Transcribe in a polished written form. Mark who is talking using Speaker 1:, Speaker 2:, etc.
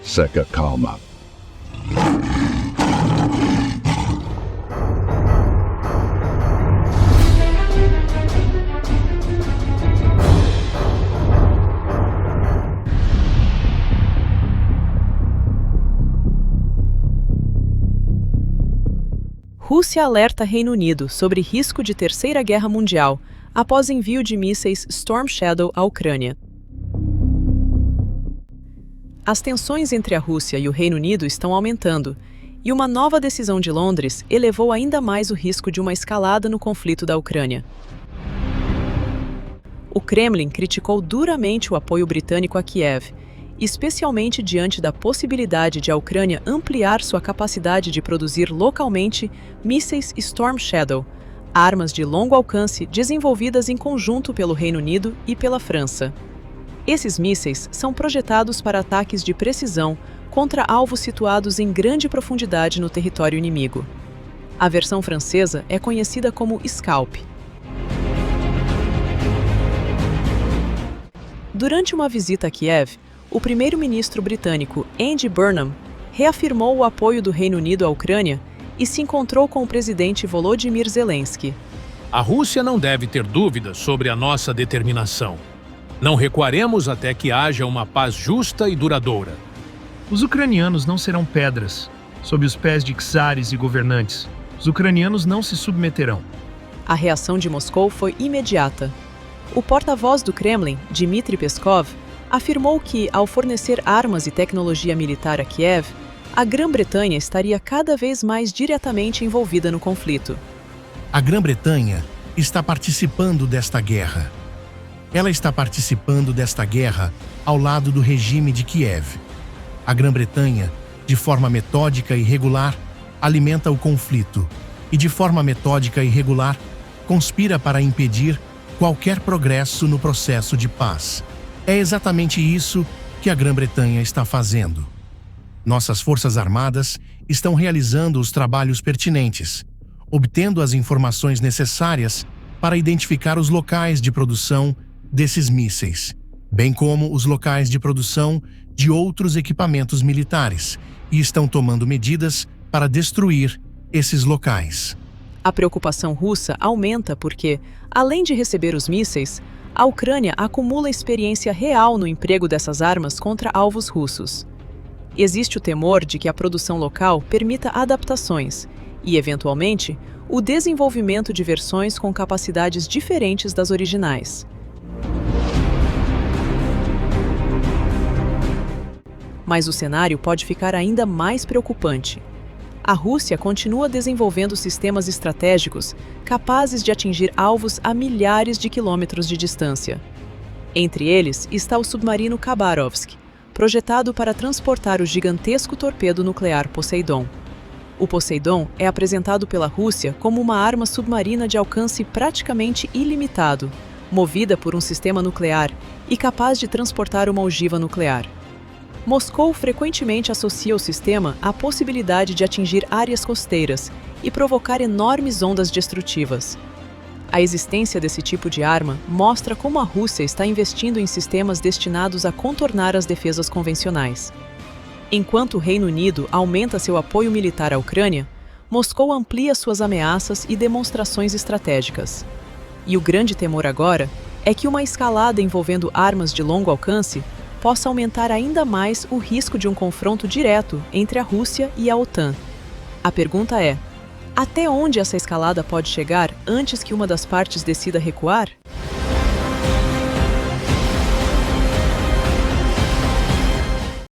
Speaker 1: Seca calma.
Speaker 2: Rússia alerta Reino Unido sobre risco de Terceira Guerra Mundial após envio de mísseis Storm Shadow à Ucrânia. As tensões entre a Rússia e o Reino Unido estão aumentando, e uma nova decisão de Londres elevou ainda mais o risco de uma escalada no conflito da Ucrânia. O Kremlin criticou duramente o apoio britânico a Kiev, especialmente diante da possibilidade de a Ucrânia ampliar sua capacidade de produzir localmente mísseis Storm Shadow, armas de longo alcance desenvolvidas em conjunto pelo Reino Unido e pela França. Esses mísseis são projetados para ataques de precisão contra alvos situados em grande profundidade no território inimigo. A versão francesa é conhecida como Scalp. Durante uma visita a Kiev, o primeiro-ministro britânico Andy Burnham reafirmou o apoio do Reino Unido à Ucrânia e se encontrou com o presidente Volodymyr Zelensky.
Speaker 3: A Rússia não deve ter dúvidas sobre a nossa determinação. Não recuaremos até que haja uma paz justa e duradoura.
Speaker 4: Os ucranianos não serão pedras sob os pés de czares e governantes. Os ucranianos não se submeterão.
Speaker 2: A reação de Moscou foi imediata. O porta-voz do Kremlin, Dmitry Peskov, afirmou que, ao fornecer armas e tecnologia militar a Kiev, a Grã-Bretanha estaria cada vez mais diretamente envolvida no conflito.
Speaker 5: A Grã-Bretanha está participando desta guerra. Ela está participando desta guerra ao lado do regime de Kiev. A Grã-Bretanha, de forma metódica e regular, alimenta o conflito e, de forma metódica e regular, conspira para impedir qualquer progresso no processo de paz. É exatamente isso que a Grã-Bretanha está fazendo. Nossas forças armadas estão realizando os trabalhos pertinentes, obtendo as informações necessárias para identificar os locais de produção desses mísseis, bem como os locais de produção de outros equipamentos militares, e estão tomando medidas para destruir esses locais.
Speaker 2: A preocupação russa aumenta porque, além de receber os mísseis, a Ucrânia acumula experiência real no emprego dessas armas contra alvos russos. Existe o temor de que a produção local permita adaptações e, eventualmente, o desenvolvimento de versões com capacidades diferentes das originais. Mas o cenário pode ficar ainda mais preocupante. A Rússia continua desenvolvendo sistemas estratégicos capazes de atingir alvos a milhares de quilômetros de distância. Entre eles está o submarino Khabarovsk, projetado para transportar o gigantesco torpedo nuclear Poseidon. O Poseidon é apresentado pela Rússia como uma arma submarina de alcance praticamente ilimitado, movida por um sistema nuclear e capaz de transportar uma ogiva nuclear. Moscou frequentemente associa o sistema à possibilidade de atingir áreas costeiras e provocar enormes ondas destrutivas. A existência desse tipo de arma mostra como a Rússia está investindo em sistemas destinados a contornar as defesas convencionais. Enquanto o Reino Unido aumenta seu apoio militar à Ucrânia, Moscou amplia suas ameaças e demonstrações estratégicas. E o grande temor agora é que uma escalada envolvendo armas de longo alcance possa aumentar ainda mais o risco de um confronto direto entre a Rússia e a OTAN. A pergunta é: até onde essa escalada pode chegar antes que uma das partes decida recuar?